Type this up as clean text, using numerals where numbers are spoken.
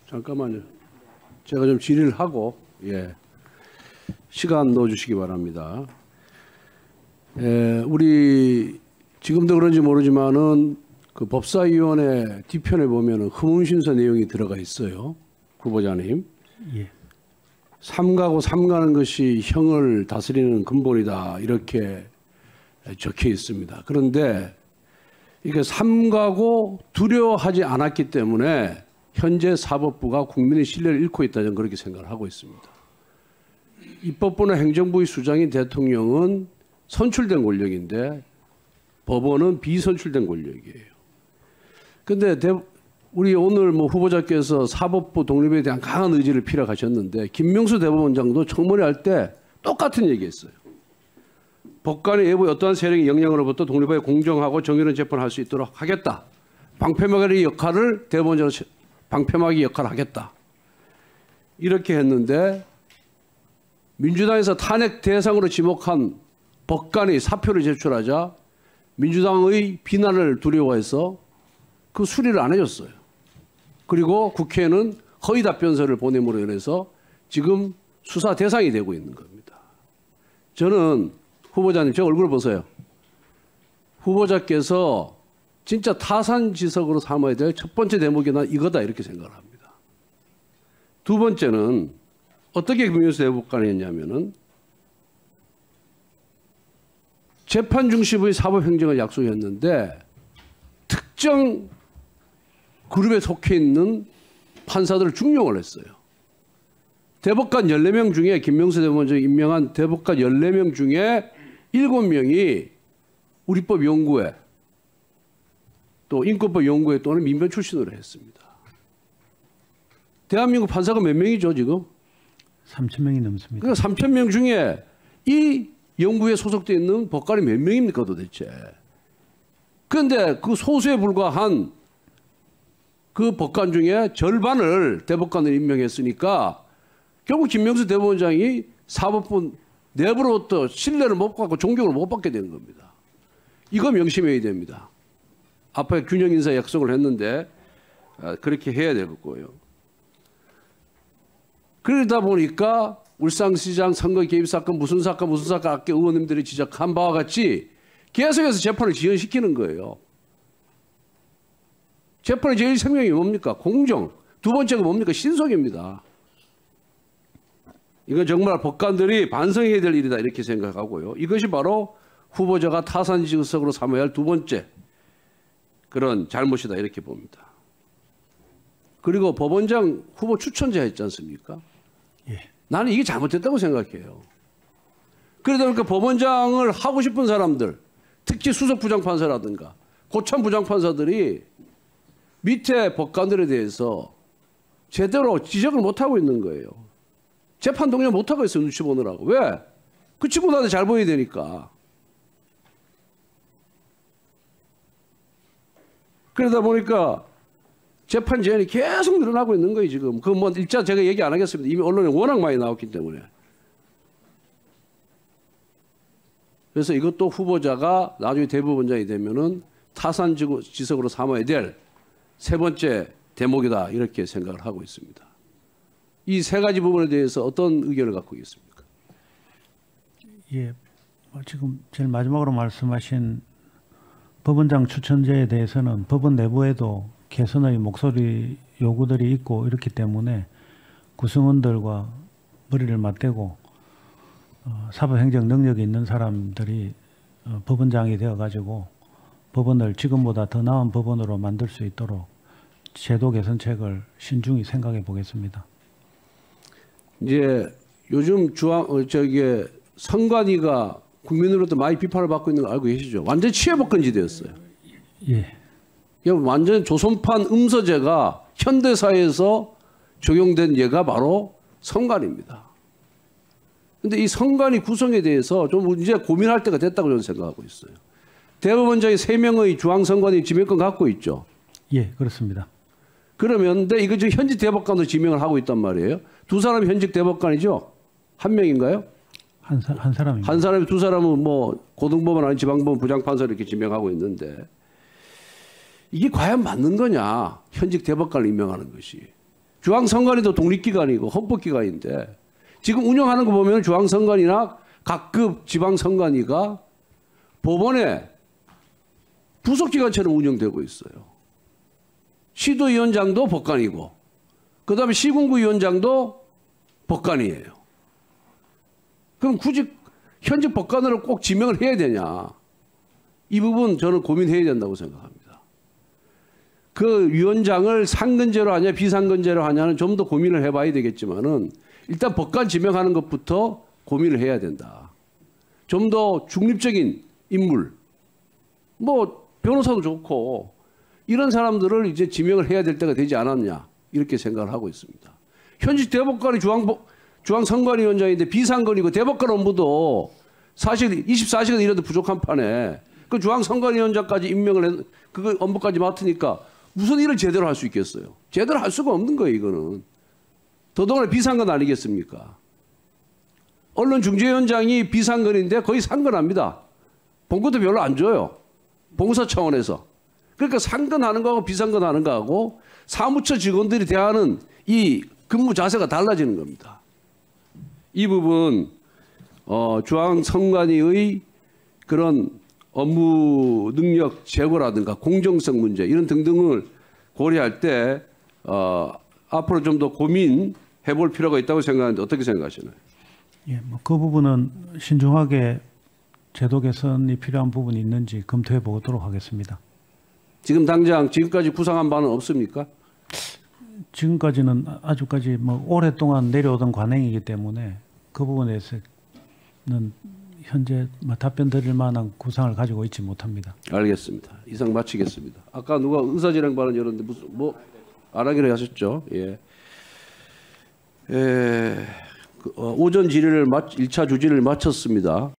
잠깐만요. 제가 좀 질의를 하고 시간 넣어주시기 바랍니다. 우리 지금도 그런지 모르지만은 그 법사위원회 뒤편에 보면은 후문신서 내용이 들어가 있어요. 후보자님. 예. 삼가고 삼가는 것이 형을 다스리는 근본이다 이렇게 적혀 있습니다. 그런데 이게 삼가고 두려워하지 않았기 때문에 현재 사법부가 국민의 신뢰를 잃고 있다 저는 그렇게 생각을 하고 있습니다. 입법부나 행정부의 수장인 대통령은 선출된 권력인데 법원은 비선출된 권력이에요. 그런데 우리 오늘 후보자께서 사법부 독립에 대한 강한 의지를 피력하셨는데 김명수 대법원장도 청문회 할 때 똑같은 얘기했어요. 법관의 외부의 어떠한 세력의 영향으로부터 독립하게 공정하고 정의로운 재판을 할 수 있도록 하겠다. 방패막이의 역할을 대법원장은 방패막이 역할을 하겠다. 이렇게 했는데 민주당에서 탄핵 대상으로 지목한 법관이 사표를 제출하자 민주당의 비난을 두려워해서 그 수리를 안 해줬어요. 그리고 국회에는 허위 답변서를 보냄으로 인해서 지금 수사 대상이 되고 있는 겁니다. 저는 후보자님 제 얼굴 보세요. 후보자께서 진짜 타산지석으로 삼아야 될 첫 번째 대목이 난 이거다 이렇게 생각을 합니다. 두 번째는 어떻게 김명수 대법관이 했냐면은 재판 중심의 사법행정을 약속했는데 특정 그룹에 속해 있는 판사들을 중용을 했어요. 대법관 14명 중에 김명수 대법원장이 임명한 대법관 14명 중에 7명이 우리법 연구회 또 인권법 연구회 또는 민변 출신으로 했습니다. 대한민국 판사가 몇 명이죠 지금? 3,000명이 넘습니다. 그러니까 3,000명 중에 이 연구에 소속되어 있는 법관이 몇 명입니까 도대체? 그런데 그 소수에 불과한 그 법관 중에 절반을 대법관을 임명했으니까 결국 김명수 대법원장이 사법부 내부로부터 신뢰를 못 받고 존경을 못 받게 되는 겁니다. 이거 명심해야 됩니다. 앞에 균형 인사 약속을 했는데 그렇게 해야 될 거고요. 그러다 보니까 울산시장 선거 개입 사건 무슨 사건 아까 의원님들이 지적한 바와 같이 계속해서 재판을 지연시키는 거예요. 재판의 제일 생명이 뭡니까? 공정. 두 번째가 뭡니까? 신속입니다. 이건 정말 법관들이 반성해야 될 일이다 이렇게 생각하고요. 이것이 바로 후보자가 타산지석으로 삼아야 할 두 번째 그런 잘못이다 이렇게 봅니다. 그리고 법원장 후보 추천자 했지 않습니까? 예. 나는 이게 잘못됐다고 생각해요. 그러다 보니까 법원장을 하고 싶은 사람들, 특히 수석 부장판사라든가 고참 부장판사들이 밑에 법관들에 대해서 제대로 지적을 못하고 있는 거예요. 재판 동료 못하고 있어요. 눈치 보느라고. 왜? 그 친구들한테 잘 보여야 되니까. 그러다 보니까 재판 제한이 계속 늘어나고 있는 거예요, 지금. 그 일자 제가 얘기 안 하겠습니다. 이미 언론에 워낙 많이 나왔기 때문에. 그래서 이것도 후보자가 나중에 대법원장이 되면은 타산지석으로 삼아야 될 세 번째 대목이다, 이렇게 생각을 하고 있습니다. 이 세 가지 부분에 대해서 어떤 의견을 갖고 계십니까? 예, 지금 제일 마지막으로 말씀하신 법원장 추천제에 대해서는 법원 내부에도 개선의 목소리 요구들이 있고 이렇기 때문에 구성원들과 머리를 맞대고 사법행정 능력이 있는 사람들이 법원장이 되어가지고 법원을 지금보다 더 나은 법원으로 만들 수 있도록 제도 개선책을 신중히 생각해 보겠습니다. 이제 요즘 선관위가 국민으로부터 많이 비판을 받고 있는 거 알고 계시죠? 완전 치외법권지 되었어요. 예. 완전 조선판 음서제가 현대사회에서 적용된 예가 바로 선관위입니다. 그런데 이 선관위 구성에 대해서 좀 이제 고민할 때가 됐다고 저는 생각하고 있어요. 대법원장이 3명의 중앙선관위 지명권 갖고 있죠. 예, 그렇습니다. 그러면 근데 이거 지금 현직 대법관으로 지명을 하고 있단 말이에요. 두 사람이 현직 대법관이죠. 한 명인가요? 한 사람입니다. 한 사람이 두 사람은 뭐 고등법원 아닌 지방법원 부장판사 이렇게 지명하고 있는데 이게 과연 맞는 거냐? 현직 대법관을 임명하는 것이. 중앙선관위도 독립기관이고 헌법기관인데 지금 운영하는 거 보면 중앙선관위나 각급 지방선관위가 법원의 부속기관처럼 운영되고 있어요. 시도위원장도 법관이고 그다음에 시군구위원장도 법관이에요. 그럼 굳이 현직 법관으로 꼭 지명을 해야 되냐? 이 부분 저는 고민해야 된다고 생각합니다. 그 위원장을 상근제로 하냐 비상근제로 하냐는 좀 더 고민을 해봐야 되겠지만은 일단 법관 지명하는 것부터 고민을 해야 된다. 좀 더 중립적인 인물, 뭐 변호사도 좋고 이런 사람들을 이제 지명을 해야 될 때가 되지 않았냐 이렇게 생각을 하고 있습니다. 현직 대법관이 중앙선관위원장인데 비상근이고 대법관 업무도 사실 24시간 일해도 부족한 판에 그 중앙선관위원장까지 임명을 그 업무까지 맡으니까 무슨 일을 제대로 할 수 있겠어요? 제대로 할 수가 없는 거예요, 이거는. 더더구나 비상근 아니겠습니까? 언론중재위원장이 비상근인데 거의 상근합니다. 봉급도 별로 안 줘요. 봉사 차원에서. 그러니까 상근하는 거하고 비상근하는 거하고 사무처 직원들이 대하는 이 근무 자세가 달라지는 겁니다. 이 부분 중앙선관위의 그런 업무 능력 제고라든가 공정성 문제 이런 등등을 고려할 때 앞으로 좀 더 고민해 볼 필요가 있다고 생각하는데 어떻게 생각하시나요? 예, 뭐 그 부분은 신중하게 제도 개선이 필요한 부분이 있는지 검토해 보도록 하겠습니다. 지금 당장 지금까지 구상한 바는 없습니까? 지금까지는 아주까지 뭐 오랫동안 내려오던 관행이기 때문에 그 부분에서는 현재 뭐 답변 드릴 만한 구상을 가지고 있지 못합니다. 알겠습니다. 이상 마치겠습니다. 아까 누가 의사진행 발언 열었는데 무슨 뭐 안 하기로 하셨죠? 예. 오전 질의를 1차 주진을 마쳤습니다.